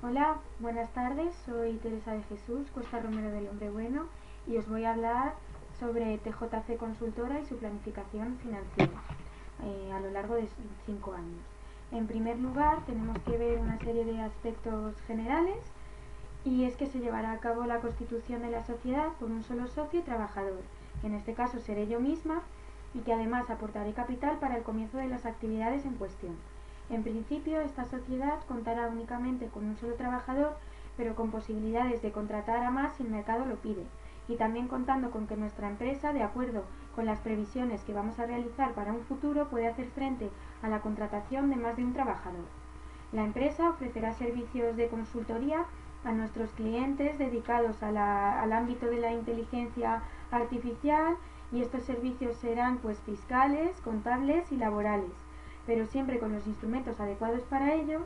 Hola, buenas tardes, soy Teresa de Jesús, Cuesta Romero del Hombre Bueno, y os voy a hablar sobre TJC Consultora y su planificación financiera a lo largo de 5 años. En primer lugar, tenemos que ver una serie de aspectos generales, y es que se llevará a cabo la constitución de la sociedad por un solo socio y trabajador, que en este caso seré yo misma, y que además aportaré capital para el comienzo de las actividades en cuestión. En principio, esta sociedad contará únicamente con un solo trabajador, pero con posibilidades de contratar a más si el mercado lo pide, y también contando con que nuestra empresa, de acuerdo con las previsiones que vamos a realizar para un futuro, puede hacer frente a la contratación de más de un trabajador. La empresa ofrecerá servicios de consultoría a nuestros clientes dedicados al ámbito de la inteligencia artificial, y estos servicios serán fiscales, contables y laborales, pero siempre con los instrumentos adecuados para ello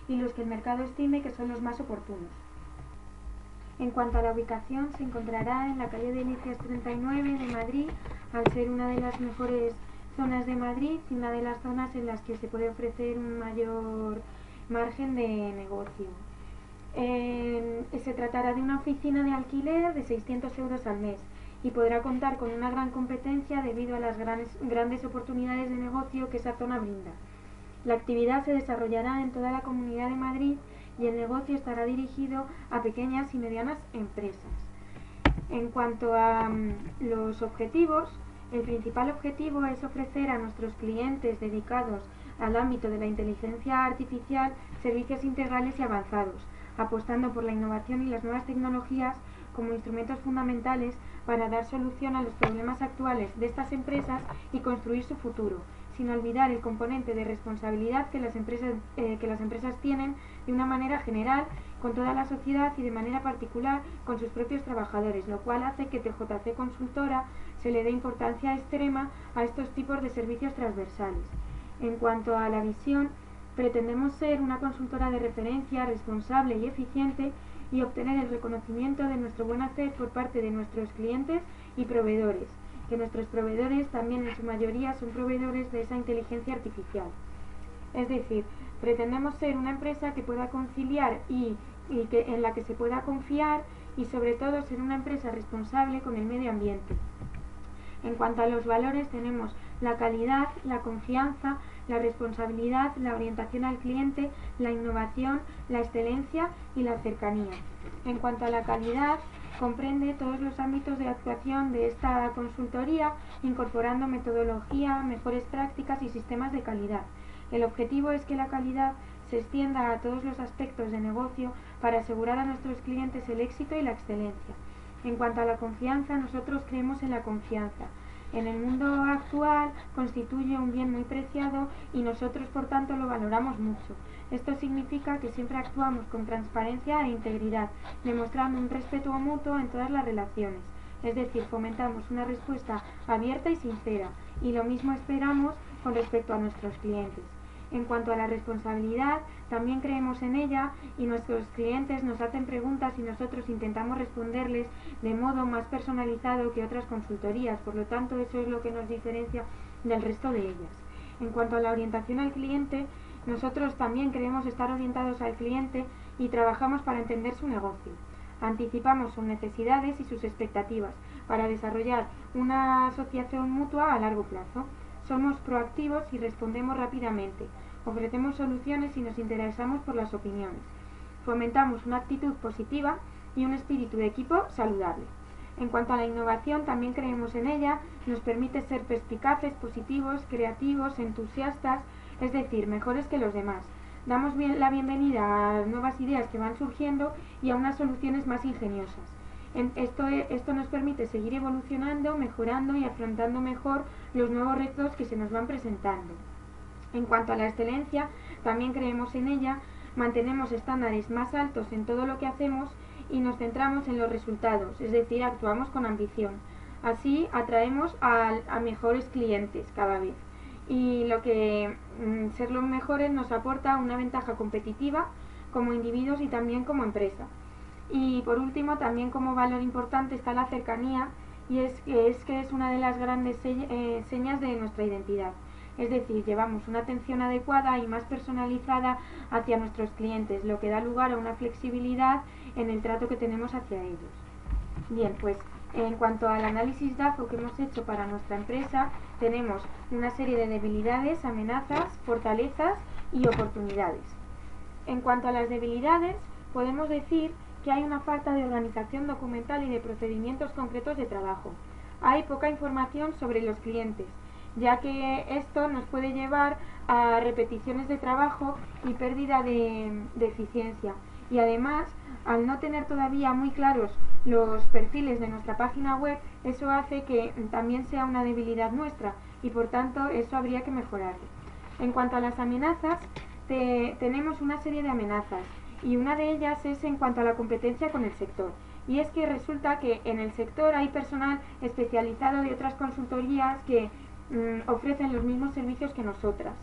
y los que el mercado estime que son los más oportunos. En cuanto a la ubicación, se encontrará en la calle Delicias 39 de Madrid, al ser una de las mejores zonas de Madrid y una de las zonas en las que se puede ofrecer un mayor margen de negocio. Se tratará de una oficina de alquiler de 600 euros al mes y podrá contar con una gran competencia debido a las grandes oportunidades de negocio que esa zona brinda. La actividad se desarrollará en toda la Comunidad de Madrid y el negocio estará dirigido a pequeñas y medianas empresas. En cuanto a los objetivos, el principal objetivo es ofrecer a nuestros clientes dedicados al ámbito de la inteligencia artificial servicios integrales y avanzados, apostando por la innovación y las nuevas tecnologías como instrumentos fundamentales para dar solución a los problemas actuales de estas empresas y construir su futuro, sin olvidar el componente de responsabilidad que las empresas tienen de una manera general con toda la sociedad y de manera particular con sus propios trabajadores, lo cual hace que TJC Consultora se le dé importancia extrema a estos tipos de servicios transversales. En cuanto a la visión, pretendemos ser una consultora de referencia, responsable y eficiente, y obtener el reconocimiento de nuestro buen hacer por parte de nuestros clientes y proveedores, que nuestros proveedores también en su mayoría son proveedores de esa inteligencia artificial. Es decir, pretendemos ser una empresa que pueda conciliar y en la que se pueda confiar, y sobre todo ser una empresa responsable con el medio ambiente. En cuanto a los valores, tenemos la calidad, la confianza, la responsabilidad, la orientación al cliente, la innovación, la excelencia y la cercanía. En cuanto a la calidad, comprende todos los ámbitos de actuación de esta consultoría, incorporando metodología, mejores prácticas y sistemas de calidad. El objetivo es que la calidad se extienda a todos los aspectos de negocio para asegurar a nuestros clientes el éxito y la excelencia. En cuanto a la confianza, nosotros creemos en la confianza. En el mundo actual constituye un bien muy preciado y nosotros por tanto lo valoramos mucho. Esto significa que siempre actuamos con transparencia e integridad, demostrando un respeto mutuo en todas las relaciones. Es decir, fomentamos una respuesta abierta y sincera, y lo mismo esperamos con respecto a nuestros clientes. En cuanto a la responsabilidad, también creemos en ella, y nuestros clientes nos hacen preguntas y nosotros intentamos responderles de modo más personalizado que otras consultorías, por lo tanto eso es lo que nos diferencia del resto de ellas. En cuanto a la orientación al cliente, nosotros también queremos estar orientados al cliente y trabajamos para entender su negocio. Anticipamos sus necesidades y sus expectativas para desarrollar una asociación mutua a largo plazo. Somos proactivos y respondemos rápidamente. Ofrecemos soluciones y nos interesamos por las opiniones. Fomentamos una actitud positiva y un espíritu de equipo saludable. En cuanto a la innovación, también creemos en ella. Nos permite ser perspicaces, positivos, creativos, entusiastas, es decir, mejores que los demás. Damos la bienvenida a nuevas ideas que van surgiendo y a unas soluciones más ingeniosas. Esto nos permite seguir evolucionando, mejorando y afrontando mejor los nuevos retos que se nos van presentando. En cuanto a la excelencia, también creemos en ella. Mantenemos estándares más altos en todo lo que hacemos y nos centramos en los resultados, es decir, actuamos con ambición. Así atraemos a mejores clientes cada vez, y ser los mejores nos aporta una ventaja competitiva como individuos y también como empresa. Y por último, también como valor importante está la cercanía, y es que es una de las grandes señas de nuestra identidad. Es decir, llevamos una atención adecuada y más personalizada hacia nuestros clientes, lo que da lugar a una flexibilidad en el trato que tenemos hacia ellos. Bien, pues en cuanto al análisis DAFO que hemos hecho para nuestra empresa, tenemos una serie de debilidades, amenazas, fortalezas y oportunidades. En cuanto a las debilidades, podemos decir que hay una falta de organización documental y de procedimientos concretos de trabajo. Hay poca información sobre los clientes, ya que esto nos puede llevar a repeticiones de trabajo y pérdida de eficiencia. Y además, al no tener todavía muy claros los perfiles de nuestra página web, eso hace que también sea una debilidad nuestra y por tanto eso habría que mejorarlo. En cuanto a las amenazas, tenemos una serie de amenazas y una de ellas es en cuanto a la competencia con el sector. Y es que resulta que en el sector hay personal especializado de otras consultorías que ofrecen los mismos servicios que nosotras.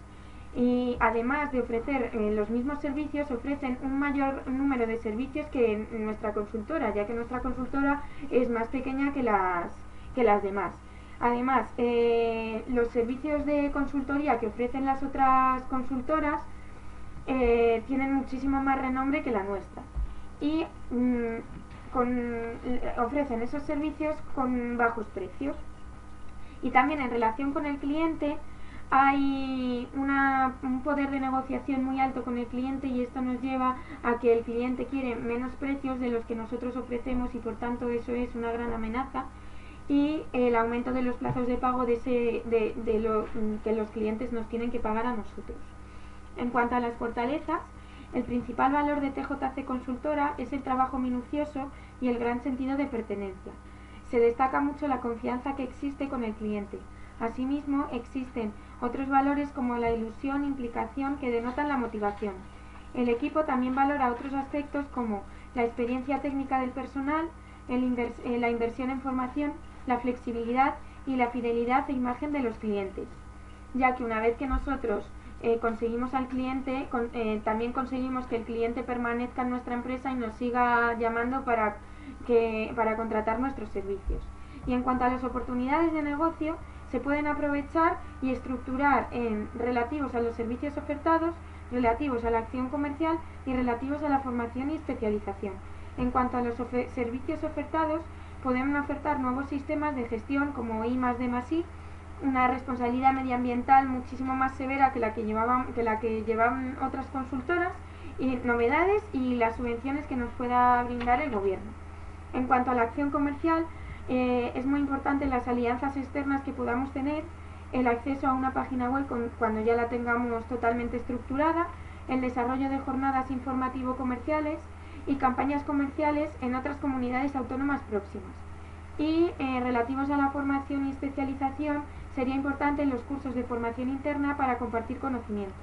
Y además de ofrecer los mismos servicios, ofrecen un mayor número de servicios que nuestra consultora, ya que nuestra consultora es más pequeña que las demás. Además, los servicios de consultoría que ofrecen las otras consultoras tienen muchísimo más renombre que la nuestra y ofrecen esos servicios con bajos precios. Y también en relación con el cliente hay un poder de negociación muy alto con el cliente y esto nos lleva a que el cliente quiere menos precios de los que nosotros ofrecemos y por tanto eso es una gran amenaza, y el aumento de los plazos de pago que los clientes nos tienen que pagar a nosotros. En cuanto a las fortalezas, el principal valor de TJC Consultora es el trabajo minucioso y el gran sentido de pertenencia. Se destaca mucho la confianza que existe con el cliente. Asimismo, existen otros valores como la ilusión e implicación que denotan la motivación. El equipo también valora otros aspectos como la experiencia técnica del personal, la inversión en formación, la flexibilidad y la fidelidad e imagen de los clientes, ya que una vez que nosotros conseguimos al cliente, también conseguimos que el cliente permanezca en nuestra empresa y nos siga llamando para contratar nuestros servicios. Y en cuanto a las oportunidades de negocio, se pueden aprovechar y estructurar en relativos a los servicios ofertados, relativos a la acción comercial y relativos a la formación y especialización. En cuanto a los servicios ofertados, podemos ofertar nuevos sistemas de gestión como I+D+I, una responsabilidad medioambiental muchísimo más severa que la que llevaban otras consultoras, y novedades y las subvenciones que nos pueda brindar el gobierno. En cuanto a la acción comercial, es muy importante las alianzas externas que podamos tener, el acceso a una página web cuando ya la tengamos totalmente estructurada, el desarrollo de jornadas informativo-comerciales y campañas comerciales en otras comunidades autónomas próximas. Y relativos a la formación y especialización, sería importante los cursos de formación interna para compartir conocimientos.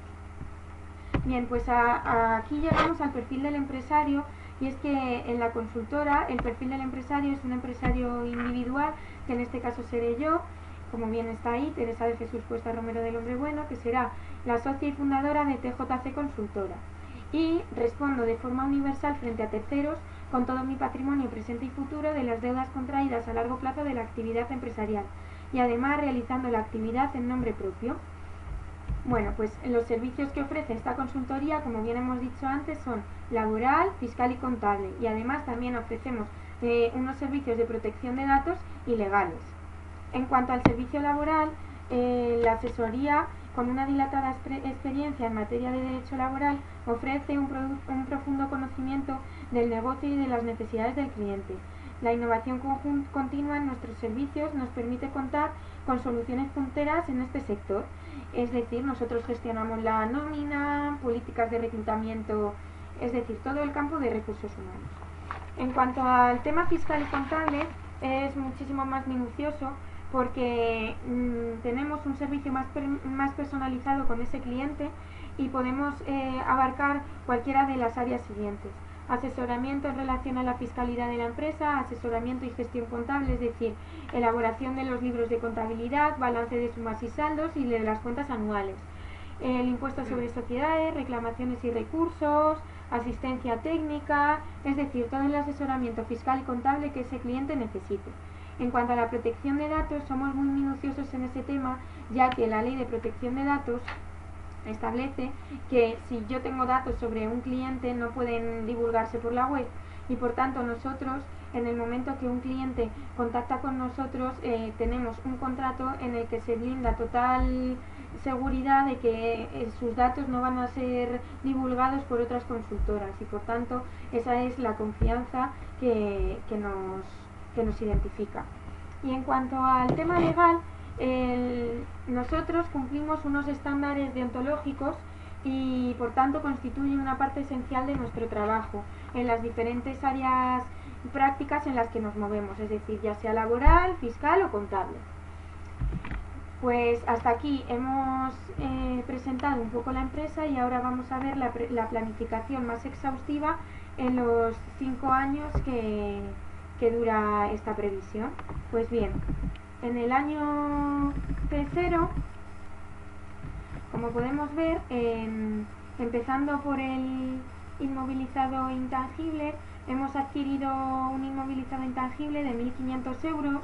Bien, pues aquí llegamos al perfil del empresario, y es que en la consultora el perfil del empresario es un empresario individual, que en este caso seré yo, como bien está ahí, Teresa de Jesús Cuesta Romero del Hombre Bueno, que será la socia y fundadora de TJC Consultora, y respondo de forma universal frente a terceros con todo mi patrimonio presente y futuro de las deudas contraídas a largo plazo de la actividad empresarial, y además realizando la actividad en nombre propio. Bueno, pues los servicios que ofrece esta consultoría, como bien hemos dicho antes, son laboral, fiscal y contable, y además también ofrecemos unos servicios de protección de datos y legales. En cuanto al servicio laboral, la asesoría, con una dilatada experiencia en materia de derecho laboral, ofrece un profundo conocimiento del negocio y de las necesidades del cliente. La innovación continua en nuestros servicios nos permite contar con soluciones punteras en este sector. Es decir, nosotros gestionamos la nómina, políticas de reclutamiento, es decir, todo el campo de recursos humanos. En cuanto al tema fiscal y contable, es muchísimo más minucioso porque tenemos un servicio más personalizado con ese cliente y podemos abarcar cualquiera de las áreas siguientes: asesoramiento en relación a la fiscalidad de la empresa, asesoramiento y gestión contable, es decir, elaboración de los libros de contabilidad, balance de sumas y saldos y de las cuentas anuales, el impuesto sobre sociedades, reclamaciones y recursos, asistencia técnica, es decir, todo el asesoramiento fiscal y contable que ese cliente necesite. En cuanto a la protección de datos, somos muy minuciosos en ese tema, ya que la ley de protección de datos establece que si yo tengo datos sobre un cliente no pueden divulgarse por la web, y por tanto nosotros, en el momento que un cliente contacta con nosotros, tenemos un contrato en el que se brinda total seguridad de que sus datos no van a ser divulgados por otras consultoras, y por tanto esa es la confianza que nos identifica. Y en cuanto al tema legal, nosotros cumplimos unos estándares deontológicos y por tanto constituye una parte esencial de nuestro trabajo en las diferentes áreas prácticas en las que nos movemos, es decir, ya sea laboral, fiscal o contable. Pues hasta aquí hemos presentado un poco la empresa, y ahora vamos a ver la planificación más exhaustiva en los 5 años que dura esta previsión. Pues bien, en el año P0, como podemos ver, empezando por el inmovilizado intangible, hemos adquirido un inmovilizado intangible de 1.500 euros,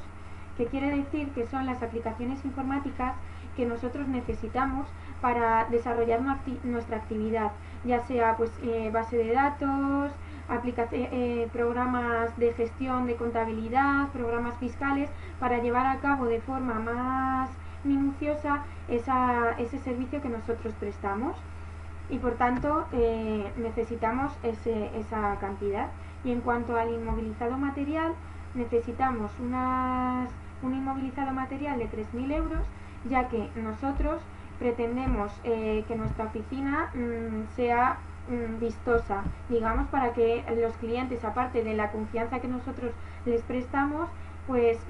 que quiere decir que son las aplicaciones informáticas que nosotros necesitamos para desarrollar nuestra actividad, ya sea pues base de datos, programas de gestión de contabilidad, programas fiscales, para llevar a cabo de forma más minuciosa ese servicio que nosotros prestamos, y por tanto necesitamos esa cantidad. Y en cuanto al inmovilizado material, necesitamos un inmovilizado material de 3.000 euros, ya que nosotros pretendemos que nuestra oficina sea vistosa, digamos, para que los clientes, aparte de la confianza que nosotros les prestamos, pues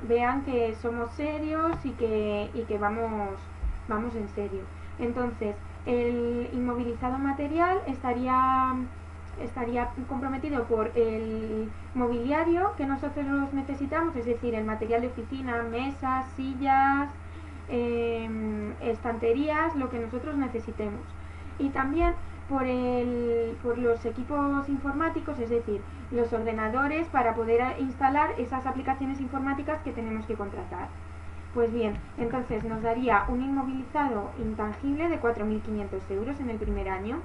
vean que somos serios y que vamos en serio. Entonces, el inmovilizado material estaría comprometido por el mobiliario que nosotros necesitamos, es decir, el material de oficina, mesas, sillas, estanterías, lo que nosotros necesitemos. Y también por los equipos informáticos, es decir, los ordenadores para poder instalar esas aplicaciones informáticas que tenemos que contratar. Pues bien, entonces nos daría un inmovilizado intangible de 4.500 euros en el primer año.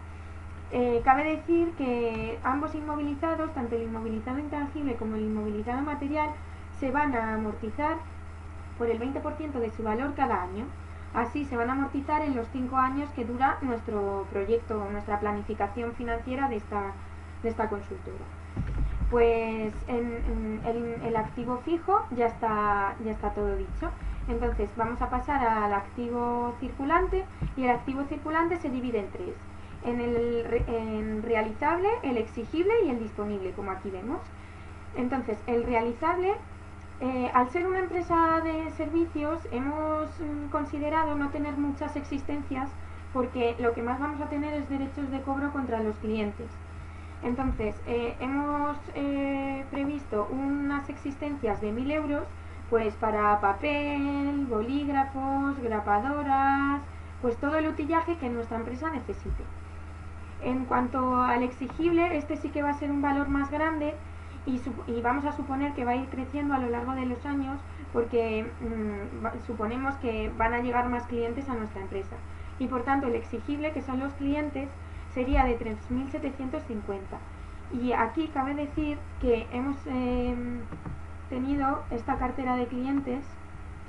Cabe decir que ambos inmovilizados, tanto el inmovilizado intangible como el inmovilizado material, se van a amortizar por el 20% de su valor cada año. Así se van a amortizar en los 5 años que dura nuestro proyecto, nuestra planificación financiera de esta consultora. Pues en el activo fijo ya está todo dicho. Entonces vamos a pasar al activo circulante, y el activo circulante se divide en 3. En realizable, el exigible y el disponible, como aquí vemos. Entonces, el realizable, al ser una empresa de servicios, hemos considerado no tener muchas existencias, porque lo que más vamos a tener es derechos de cobro contra los clientes. Entonces, hemos previsto unas existencias de 1.000 euros, pues para papel, bolígrafos, grapadoras, pues todo el utillaje que nuestra empresa necesite. En cuanto al exigible, este sí que va a ser un valor más grande, y vamos a suponer que va a ir creciendo a lo largo de los años, porque suponemos que van a llegar más clientes a nuestra empresa, y por tanto el exigible, que son los clientes, sería de 3.750. Y aquí cabe decir que hemos tenido esta cartera de clientes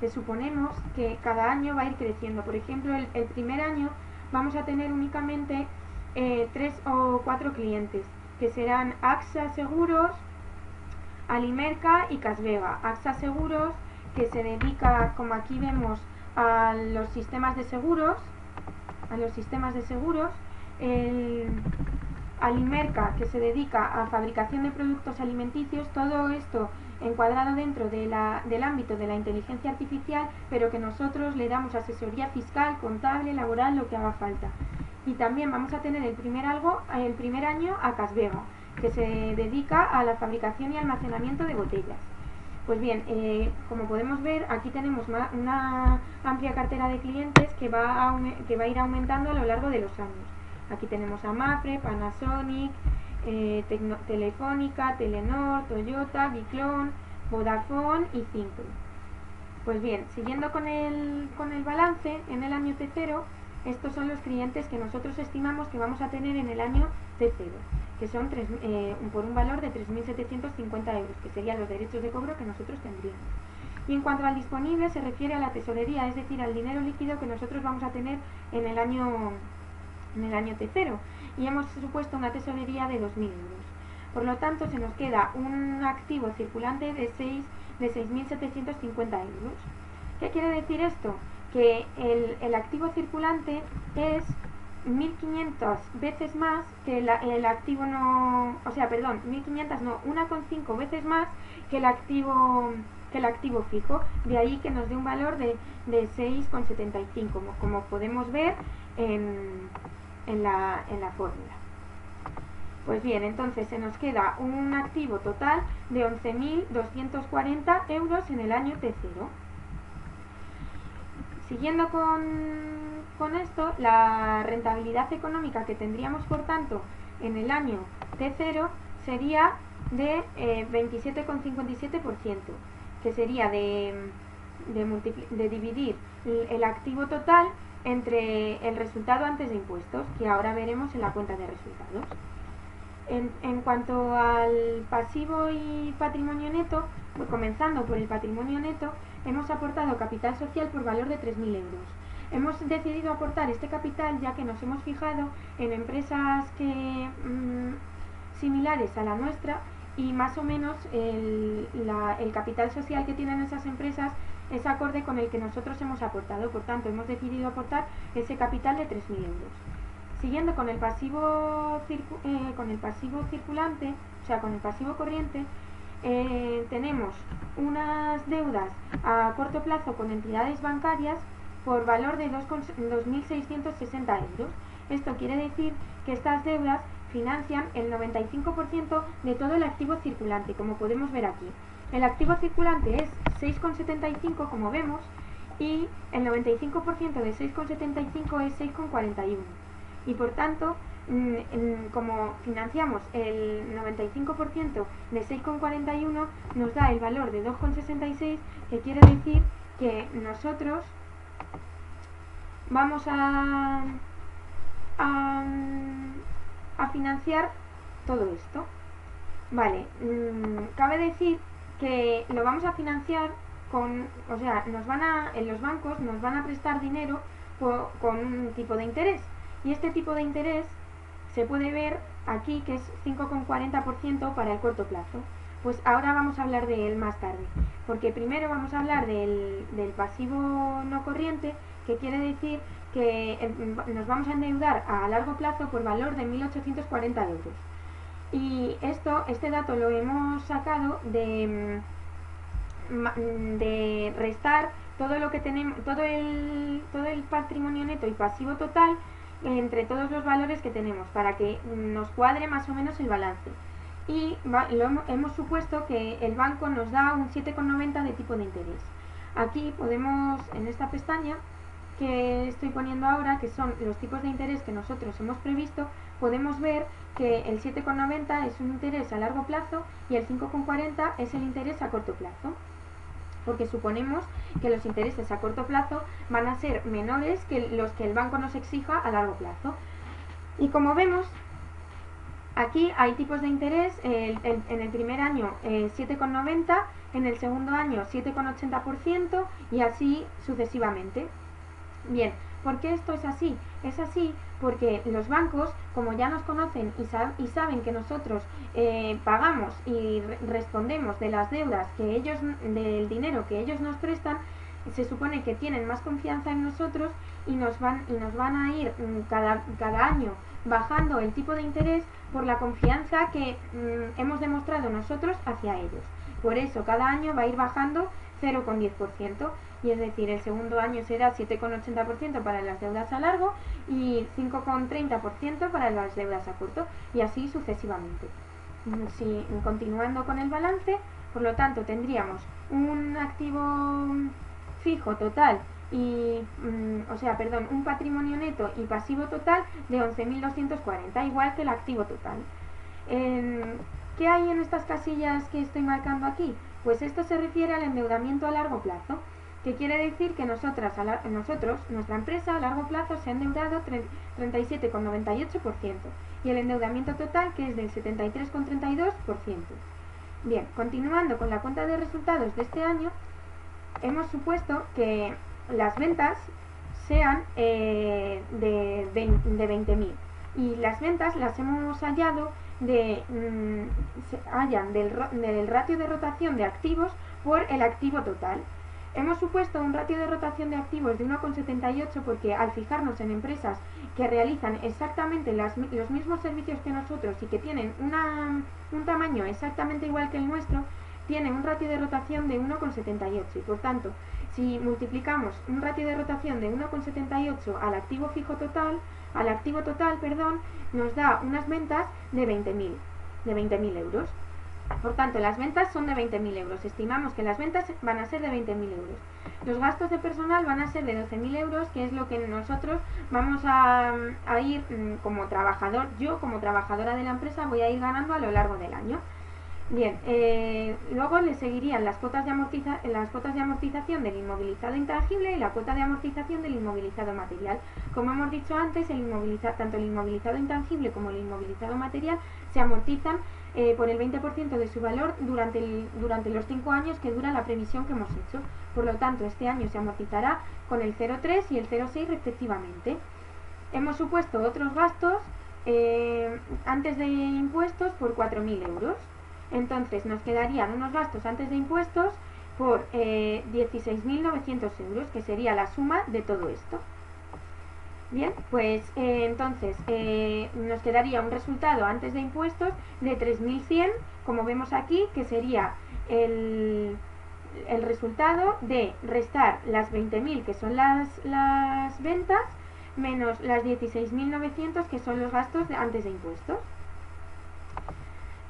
que suponemos que cada año va a ir creciendo. Por ejemplo, el primer año vamos a tener únicamente 3 o 4 clientes, que serán AXA Seguros, Alimerca y Casvega. AXA Seguros, que se dedica, como aquí vemos, a los sistemas de seguros, el Alimerca, que se dedica a fabricación de productos alimenticios, todo esto encuadrado dentro del ámbito de la inteligencia artificial, pero que nosotros le damos asesoría fiscal, contable, laboral, lo que haga falta. Y también vamos a tener el primer año a Casvega, que se dedica a la fabricación y almacenamiento de botellas. Pues bien, como podemos ver, aquí tenemos una amplia cartera de clientes que va a ir aumentando a lo largo de los años. Aquí tenemos a Mapfre, Panasonic, Telefónica, Telenor, Toyota, Biclón, Vodafone y Cincro. Pues bien, siguiendo con el balance, en el año T0, estos son los clientes que nosotros estimamos que vamos a tener en el año T0, que son por un valor de 3.750 euros, que serían los derechos de cobro que nosotros tendríamos. Y en cuanto al disponible, se refiere a la tesorería, es decir, al dinero líquido que nosotros vamos a tener en el año T0, y hemos supuesto una tesorería de 2.000 euros. Por lo tanto, se nos queda un activo circulante de 6.750 euros. ¿Qué quiere decir esto? Que el activo circulante es 1.500 veces más que el activo no... O sea, perdón, 1.500 no, 1,5 veces más que el activo fijo. De ahí que nos dé un valor de 6,75, como podemos ver en la fórmula. Pues bien, entonces se nos queda un activo total de 11.240 euros en el año T0. Siguiendo con esto, la rentabilidad económica que tendríamos, por tanto, en el año T0 sería de 27,57%, que sería de dividir el activo total entre el resultado antes de impuestos, que ahora veremos en la cuenta de resultados. En cuanto al pasivo y patrimonio neto, pues comenzando por el patrimonio neto, hemos aportado capital social por valor de 3.000 euros. Hemos decidido aportar este capital ya que nos hemos fijado en empresas similares a la nuestra, y más o menos el capital social que tienen esas empresas es acorde con el que nosotros hemos aportado. Por tanto, hemos decidido aportar ese capital de 3.000 euros. Siguiendo con el pasivo circulante, o sea, con el pasivo corriente, tenemos unas deudas a corto plazo con entidades bancarias por valor de 2.660 euros. Esto quiere decir que estas deudas financian el 95% de todo el activo circulante, como podemos ver aquí. El activo circulante es 6,75, como vemos, y el 95% de 6,75 es 6,41. Y por tanto, como financiamos el 95% de 6,41, nos da el valor de 2,66, que quiere decir que nosotros vamos a financiar todo esto. Vale, cabe decir que lo vamos a financiar en los bancos nos van a prestar dinero con un tipo de interés. Y este tipo de interés se puede ver aquí, que es 5,40% para el corto plazo. Pues ahora vamos a hablar de él más tarde, porque primero vamos a hablar del pasivo no corriente, que quiere decir que nos vamos a endeudar a largo plazo por valor de 1.840 euros. Y este dato lo hemos sacado de restar todo lo que tenemos, todo el patrimonio neto y pasivo total entre todos los valores que tenemos, para que nos cuadre más o menos el balance. Y hemos supuesto que el banco nos da un 7,90 de tipo de interés. Aquí podemos, en esta pestaña que estoy poniendo ahora, que son los tipos de interés que nosotros hemos previsto, podemos ver que el 7,90 es un interés a largo plazo y el 5,40 es el interés a corto plazo, porque suponemos que los intereses a corto plazo van a ser menores que los que el banco nos exija a largo plazo. Y como vemos, aquí hay tipos de interés, en el primer año 7,90, en el segundo año 7,80% y así sucesivamente. Bien, ¿por qué esto es así? Es así porque los bancos, como ya nos conocen y saben que nosotros pagamos y respondemos de las deudas del dinero que ellos nos prestan, se supone que tienen más confianza en nosotros y nos van a ir cada año bajando el tipo de interés por la confianza que hemos demostrado nosotros hacia ellos. Por eso cada año va a ir bajando 0,10%, y es decir, el segundo año será 7,80% para las deudas a largo y 5,30% para las deudas a corto, y así sucesivamente. Continuando con el balance, por lo tanto tendríamos un activo fijo total un patrimonio neto y pasivo total de 11.240, igual que el activo total. ¿Qué hay en estas casillas que estoy marcando aquí? Pues esto se refiere al endeudamiento a largo plazo, que quiere decir que nosotros, nuestra empresa, a largo plazo se ha endeudado 37,98% y el endeudamiento total, que es del 73,32%. Bien, continuando con la cuenta de resultados de este año, hemos supuesto que las ventas sean de 20.000 y las ventas las hemos hallado del ratio de rotación de activos por el activo total. Hemos supuesto un ratio de rotación de activos de 1,78 porque al fijarnos en empresas que realizan exactamente los mismos servicios que nosotros y que tienen un tamaño exactamente igual que el nuestro, tiene un ratio de rotación de 1,78 y por tanto, si multiplicamos un ratio de rotación de 1,78 al activo total, nos da unas ventas de 20.000 euros. Por tanto, las ventas son de 20.000 euros. Estimamos que las ventas van a ser de 20.000 euros. Los gastos de personal van a ser de 12.000 euros, que es lo que nosotros vamos a ir como trabajador, yo como trabajadora de la empresa voy a ir ganando a lo largo del año. Bien, luego le seguirían las cuotas de amortización del inmovilizado intangible y la cuota de amortización del inmovilizado material. Como hemos dicho antes, tanto el inmovilizado intangible como el inmovilizado material se amortizan por el 20% de su valor durante los 5 años que dura la previsión que hemos hecho. Por lo tanto, este año se amortizará con el 0,3 y el 0,6 respectivamente. Hemos supuesto otros gastos antes de impuestos por 4.000 euros. Entonces nos quedarían unos gastos antes de impuestos por 16.900 euros, que sería la suma de todo esto. Bien, pues entonces nos quedaría un resultado antes de impuestos de 3.100, como vemos aquí, que sería el resultado de restar las 20.000 que son las ventas menos las 16.900 que son los gastos antes de impuestos.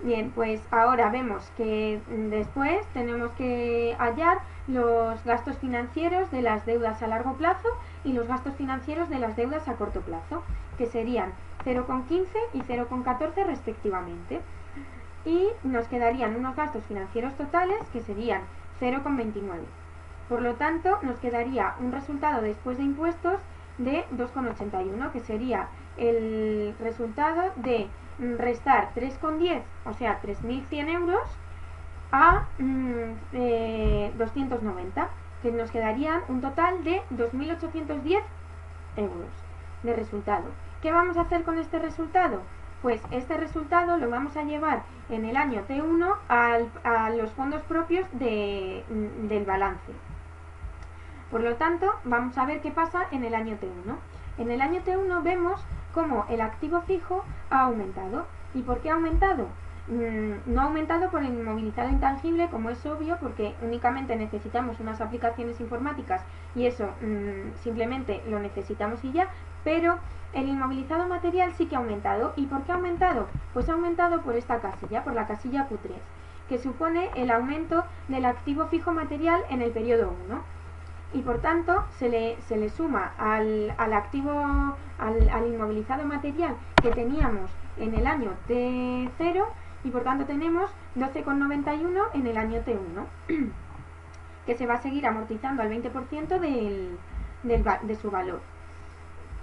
Bien, pues ahora vemos que después tenemos que hallar los gastos financieros de las deudas a largo plazo y los gastos financieros de las deudas a corto plazo, que serían 0,15 y 0,14 respectivamente. Y nos quedarían unos gastos financieros totales que serían 0,29. Por lo tanto, nos quedaría un resultado después de impuestos de 2,81, que sería el resultado de restar 3,10, o sea 3.100 euros a 290, que nos quedarían un total de 2.810 euros de resultado. ¿Qué vamos a hacer con este resultado? Pues este resultado lo vamos a llevar en el año T1 a los fondos propios del balance. Por lo tanto, vamos a ver qué pasa en el año T1. En el año T1 vemos cómo el activo fijo ha aumentado. ¿Y por qué ha aumentado? No ha aumentado por el inmovilizado intangible, como es obvio, porque únicamente necesitamos unas aplicaciones informáticas y eso simplemente lo necesitamos y ya, pero el inmovilizado material sí que ha aumentado. ¿Y por qué ha aumentado? Pues ha aumentado por esta casilla, por la casilla Q3, que supone el aumento del activo fijo material en el periodo 1. Y por tanto se le suma al inmovilizado material que teníamos en el año T0 y por tanto tenemos 12,91 en el año T1 que se va a seguir amortizando al 20% de su valor.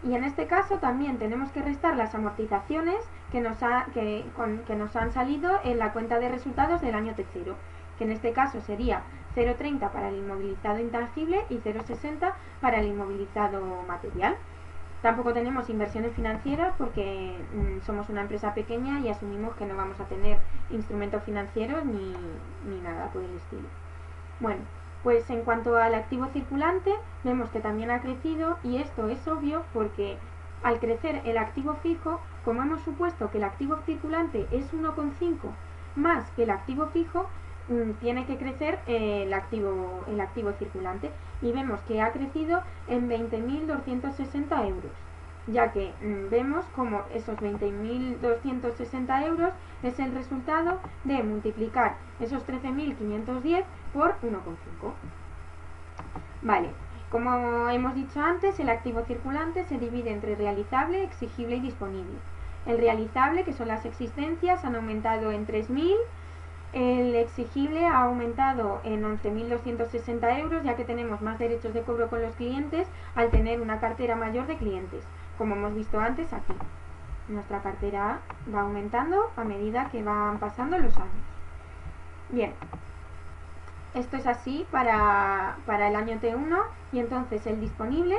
Y en este caso también tenemos que restar las amortizaciones que nos han salido en la cuenta de resultados del año T0, que en este caso sería 0,30 para el inmovilizado intangible y 0,60 para el inmovilizado material. Tampoco tenemos inversiones financieras porque somos una empresa pequeña y asumimos que no vamos a tener instrumentos financieros ni nada por el estilo. Bueno, pues en cuanto al activo circulante, vemos que también ha crecido y esto es obvio porque al crecer el activo fijo, como hemos supuesto que el activo circulante es 1,5 más que el activo fijo, tiene que crecer el activo circulante y vemos que ha crecido en 20.260 euros, ya que vemos como esos 20.260 euros es el resultado de multiplicar esos 13.510 por 1,5. Vale, como hemos dicho antes, el activo circulante se divide entre realizable, exigible y disponible. El realizable, que son las existencias, han aumentado en 3.000. El exigible ha aumentado en 11.260 euros, ya que tenemos más derechos de cobro con los clientes al tener una cartera mayor de clientes, como hemos visto antes aquí. Nuestra cartera va aumentando a medida que van pasando los años. Bien, esto es así para el año T1, y entonces el disponible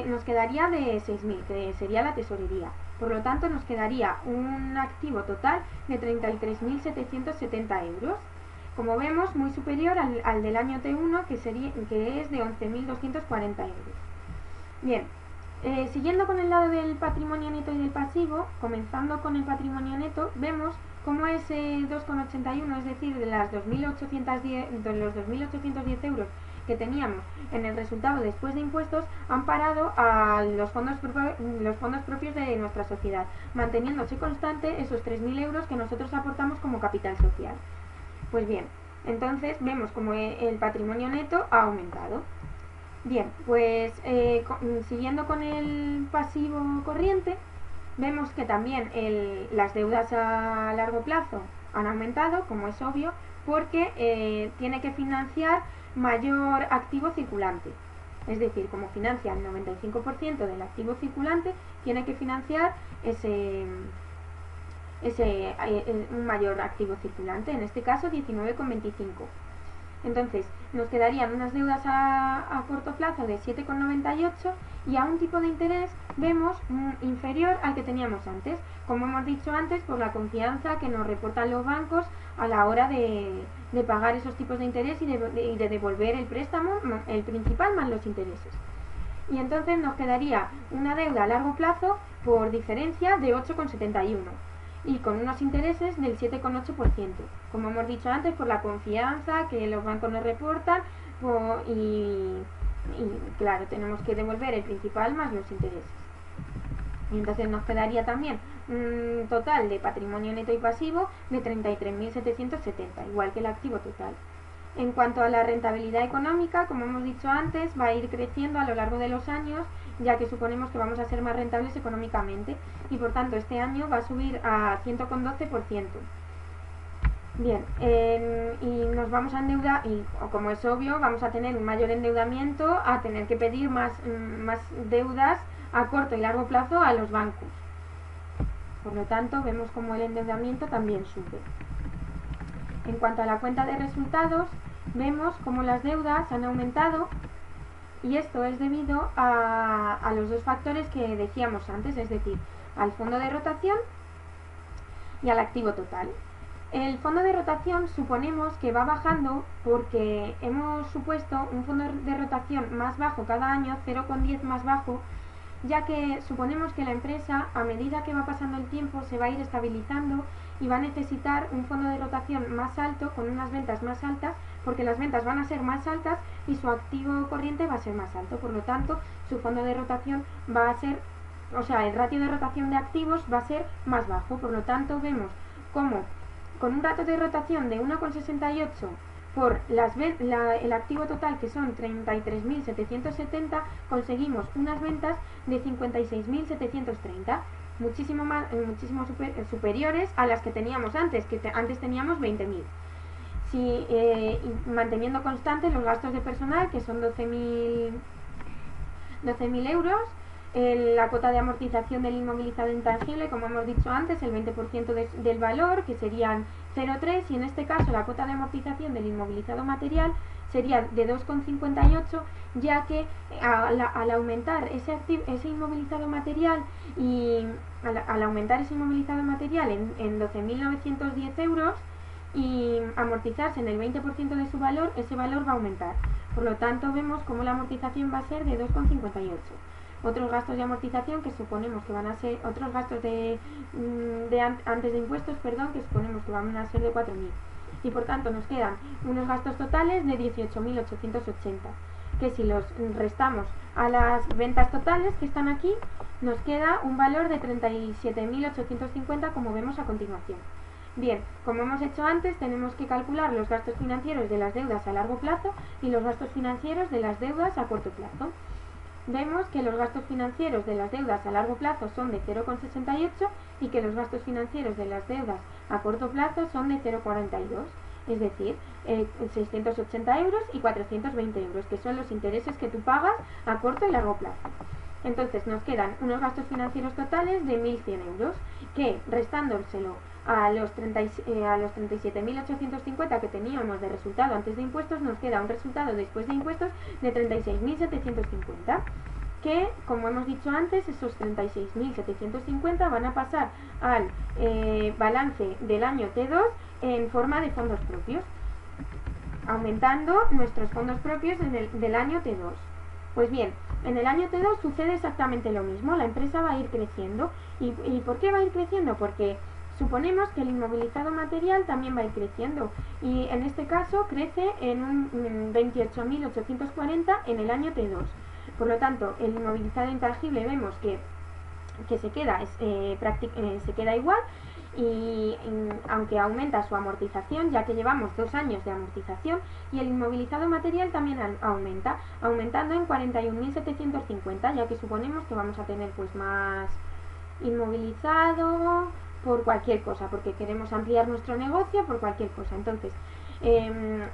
nos quedaría de 6.000, que sería la tesorería. Por lo tanto, nos quedaría un activo total de 33.770 euros. Como vemos, muy superior al del año T1, que es de 11.240 euros. Bien, siguiendo con el lado del patrimonio neto y del pasivo, comenzando con el patrimonio neto, vemos cómo ese 2,81, es decir, de los 2.810 euros que teníamos en el resultado después de impuestos, han parado a los fondos propios de nuestra sociedad, manteniéndose constante esos 3.000 euros que nosotros aportamos como capital social. Pues bien, entonces vemos como el patrimonio neto ha aumentado. Bien, pues siguiendo con el pasivo corriente, vemos que también las deudas a largo plazo han aumentado, como es obvio, porque tiene que financiar mayor activo circulante. Es decir, como financia el 95% del activo circulante, tiene que financiar un mayor activo circulante, en este caso 19,25. Entonces, nos quedarían unas deudas a corto plazo de 7,98 y a un tipo de interés vemos inferior al que teníamos antes, como hemos dicho antes, por la confianza que nos reportan los bancos a la hora de pagar esos tipos de interés y de devolver el préstamo, el principal más los intereses. Y entonces nos quedaría una deuda a largo plazo por diferencia de 8,71 y con unos intereses del 7,8%, como hemos dicho antes, por la confianza que los bancos nos reportan y claro, tenemos que devolver el principal más los intereses. Y entonces nos quedaría también un total de patrimonio neto y pasivo de 33.770, igual que el activo total. En cuanto a la rentabilidad económica, como hemos dicho antes, va a ir creciendo a lo largo de los años, ya que suponemos que vamos a ser más rentables económicamente, y por tanto este año va a subir a 100,12%. Bien, y nos vamos a endeudar, y como es obvio, vamos a tener un mayor endeudamiento, a tener que pedir más deudas a corto y largo plazo a los bancos. Por lo tanto, vemos como el endeudamiento también sube. En cuanto a la cuenta de resultados, vemos como las deudas han aumentado, y esto es debido a los dos factores que decíamos antes, es decir, al fondo de rotación y al activo total. El fondo de rotación suponemos que va bajando porque hemos supuesto un fondo de rotación más bajo cada año, 0,10 más bajo, ya que suponemos que la empresa, a medida que va pasando el tiempo, se va a ir estabilizando y va a necesitar un fondo de rotación más alto, con unas ventas más altas, porque las ventas van a ser más altas y su activo corriente va a ser más alto. Por lo tanto, su fondo de rotación va a ser, o sea, el ratio de rotación de activos va a ser más bajo. Por lo tanto, vemos como con un ratio de rotación de 1,68 por el activo total, que son 33.770, conseguimos unas ventas de 56.730, muchísimo superiores a las que teníamos antes, que antes teníamos 20.000. Si, manteniendo constantes los gastos de personal, que son 12.000 euros, la cuota de amortización del inmovilizado intangible, como hemos dicho antes, el 20% del valor, que serían 0,3, y en este caso la cuota de amortización del inmovilizado material sería de 2,58, ya que al aumentar ese inmovilizado material al aumentar ese inmovilizado material en 12.910 euros y amortizarse en el 20% de su valor, ese valor va a aumentar. Por lo tanto, vemos como la amortización va a ser de 2,58. Otros gastos de amortización que suponemos que van a ser, otros gastos antes de impuestos, que suponemos que van a ser de 4.000. Y por tanto nos quedan unos gastos totales de 18.880, que si los restamos a las ventas totales que están aquí, nos queda un valor de 37.850, como vemos a continuación. Bien, como hemos hecho antes, tenemos que calcular los gastos financieros de las deudas a largo plazo y los gastos financieros de las deudas a corto plazo. vemos que los gastos financieros de las deudas a largo plazo son de 0,68 y que los gastos financieros de las deudas a corto plazo son de 0,42, es decir, 680 euros y 420 euros, que son los intereses que tú pagas a corto y largo plazo. Entonces nos quedan unos gastos financieros totales de 1.100 euros, que restándoselo a los 37.850 que teníamos de resultado antes de impuestos, nos queda un resultado después de impuestos de 36.750, que, como hemos dicho antes, esos 36.750 van a pasar al balance del año T2 en forma de fondos propios, aumentando nuestros fondos propios del año T2. Pues bien, en el año T2 sucede exactamente lo mismo, la empresa va a ir creciendo. ¿Y por qué va a ir creciendo? Porque suponemos que el inmovilizado material también va a ir creciendo, y en este caso crece en un 28.840 en el año T2. Por lo tanto, el inmovilizado intangible vemos que se queda igual, y aunque aumenta su amortización, ya que llevamos 2 años de amortización, y el inmovilizado material también aumenta, aumentando en 41.750, ya que suponemos que vamos a tener pues más inmovilizado por cualquier cosa, porque queremos ampliar nuestro negocio por cualquier cosa. Entonces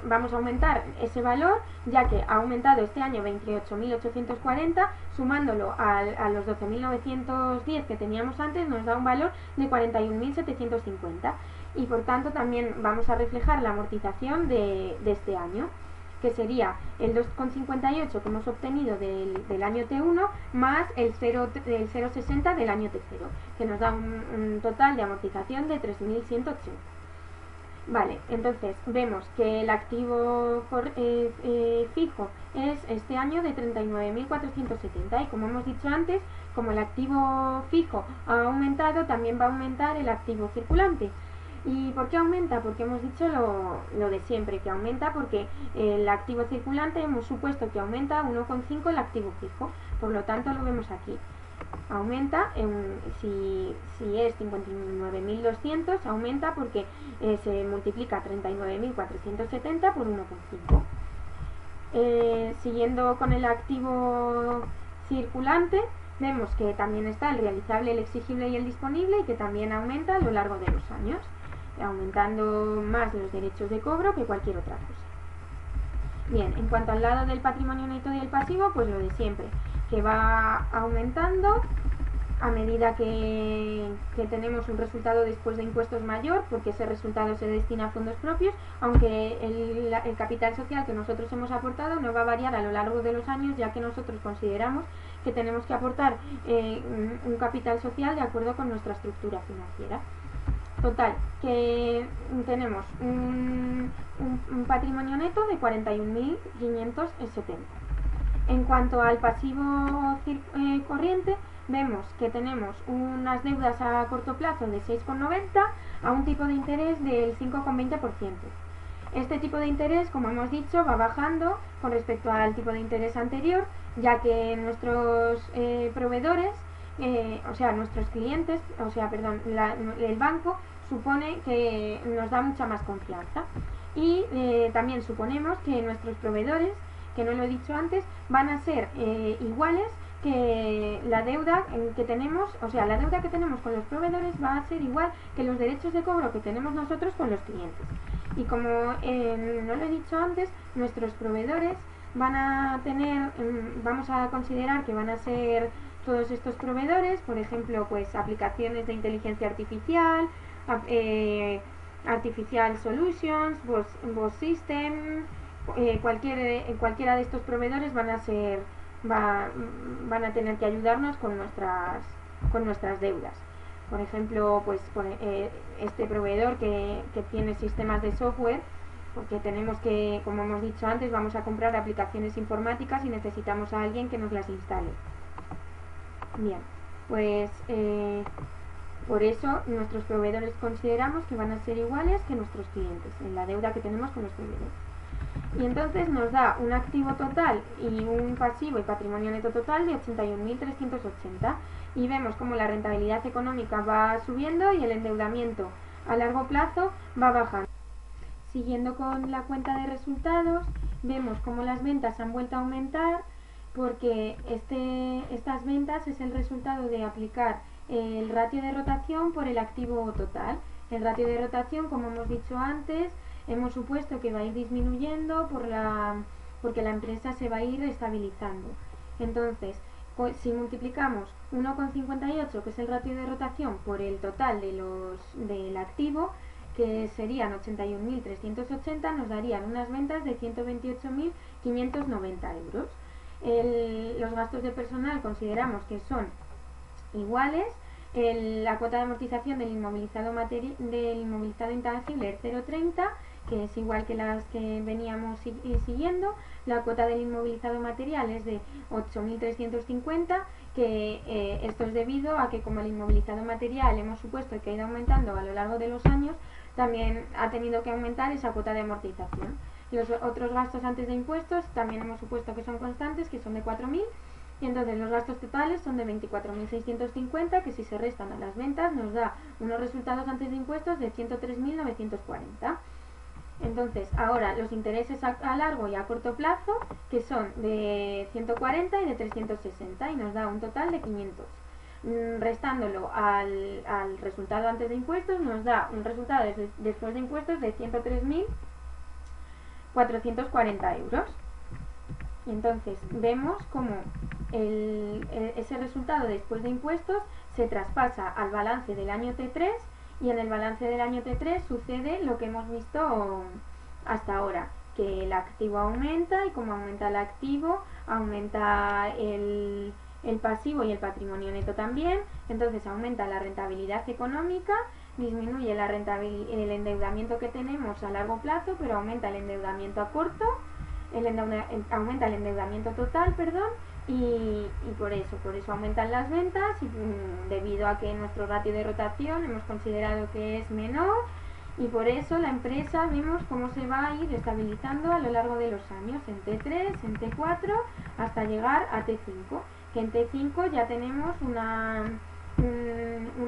vamos a aumentar ese valor, ya que ha aumentado este año 28.840, sumándolo a los 12.910 que teníamos antes, nos da un valor de 41.750, y por tanto también vamos a reflejar la amortización de este año, que sería el 2,58 que hemos obtenido del año T1 más el 0,60 del año T0, que nos da un total de amortización de 3.180. Vale, entonces vemos que el activo fijo es este año de 39.470, y como hemos dicho antes, como el activo fijo ha aumentado, también va a aumentar el activo circulante. ¿Y por qué aumenta? Porque hemos dicho lo de siempre, que aumenta porque el activo circulante hemos supuesto que aumenta 1,5 el activo fijo, por lo tanto lo vemos aquí. Aumenta, si es 59.200, aumenta porque se multiplica 39.470 por 1,5. Siguiendo con el activo circulante, vemos que también está el realizable, el exigible y el disponible, y que también aumenta a lo largo de los años, aumentando más los derechos de cobro que cualquier otra cosa. Bien, en cuanto al lado del patrimonio neto y el pasivo, pues lo de siempre, que va aumentando a medida que tenemos un resultado después de impuestos mayor, porque ese resultado se destina a fondos propios, aunque el capital social que nosotros hemos aportado no va a variar a lo largo de los años, ya que nosotros consideramos que tenemos que aportar un capital social de acuerdo con nuestra estructura financiera. Total, que tenemos un patrimonio neto de 41.570. En cuanto al pasivo corriente, vemos que tenemos unas deudas a corto plazo de 6,90 a un tipo de interés del 5,20%. Este tipo de interés, como hemos dicho, va bajando con respecto al tipo de interés anterior, ya que nuestros proveedores, nuestros clientes, el banco supone que nos da mucha más confianza, y también suponemos que nuestros proveedores, que no lo he dicho antes, van a ser iguales que la deuda que tenemos, la deuda que tenemos con los proveedores va a ser igual que los derechos de cobro que tenemos nosotros con los clientes. Y como no lo he dicho antes, nuestros proveedores van a tener, vamos a considerar que van a ser todos estos proveedores, por ejemplo, pues aplicaciones de inteligencia artificial, Artificial Solutions, Boss System, cualquiera de estos proveedores van a tener que ayudarnos con nuestras deudas. Por ejemplo, pues este proveedor que tiene sistemas de software, porque tenemos que, como hemos dicho antes, vamos a comprar aplicaciones informáticas y necesitamos a alguien que nos las instale. Bien, pues por eso nuestros proveedores consideramos que van a ser iguales que nuestros clientes en la deuda que tenemos con los proveedores. Y entonces nos da un activo total y un pasivo y patrimonio neto total de 81.380, y vemos como la rentabilidad económica va subiendo y el endeudamiento a largo plazo va bajando. Siguiendo con la cuenta de resultados, vemos como las ventas han vuelto a aumentar porque estas ventas es el resultado de aplicar el ratio de rotación por el activo total. El ratio de rotación, como hemos dicho antes, hemos supuesto que va a ir disminuyendo porque la empresa se va a ir estabilizando. Entonces, pues, si multiplicamos 1,58, que es el ratio de rotación, por el total del activo, que serían 81.380, nos darían unas ventas de 128.590 euros. Los gastos de personal consideramos que son iguales. La cuota de amortización del inmovilizado intangible es 0,30, que es igual que las que veníamos siguiendo. La cuota del inmovilizado material es de 8.350, que esto es debido a que, como el inmovilizado material hemos supuesto que ha ido aumentando a lo largo de los años, también ha tenido que aumentar esa cuota de amortización. Los otros gastos antes de impuestos también hemos supuesto que son constantes, que son de 4.000, y entonces los gastos totales son de 24.650, que si se restan a las ventas nos da unos resultados antes de impuestos de 103.940. Entonces, ahora los intereses a largo y a corto plazo, que son de 140 y de 360, y nos da un total de 500. Restándolo al resultado antes de impuestos, nos da un resultado después de impuestos de 103.440 euros. Y entonces vemos cómo ese resultado después de impuestos se traspasa al balance del año T3, y en el balance del año T3 sucede lo que hemos visto hasta ahora, que el activo aumenta, y como aumenta el activo, aumenta el pasivo y el patrimonio neto también. Entonces aumenta la rentabilidad económica, disminuye el endeudamiento que tenemos a largo plazo, pero aumenta el endeudamiento a corto, aumenta el endeudamiento total, y por eso aumentan las ventas, y debido a que nuestro ratio de rotación hemos considerado que es menor, y por eso la empresa vemos cómo se va a ir estabilizando a lo largo de los años, en T3, en T4, hasta llegar a T5, que en T5 ya tenemos un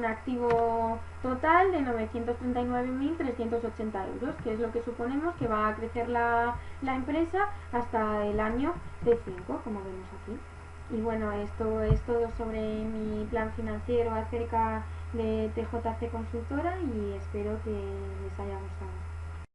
activo total de 939.380 euros, que es lo que suponemos que va a crecer la empresa hasta el año T5, como vemos aquí. Y bueno, esto es todo sobre mi plan financiero acerca de TJC Consultora, y espero que les haya gustado.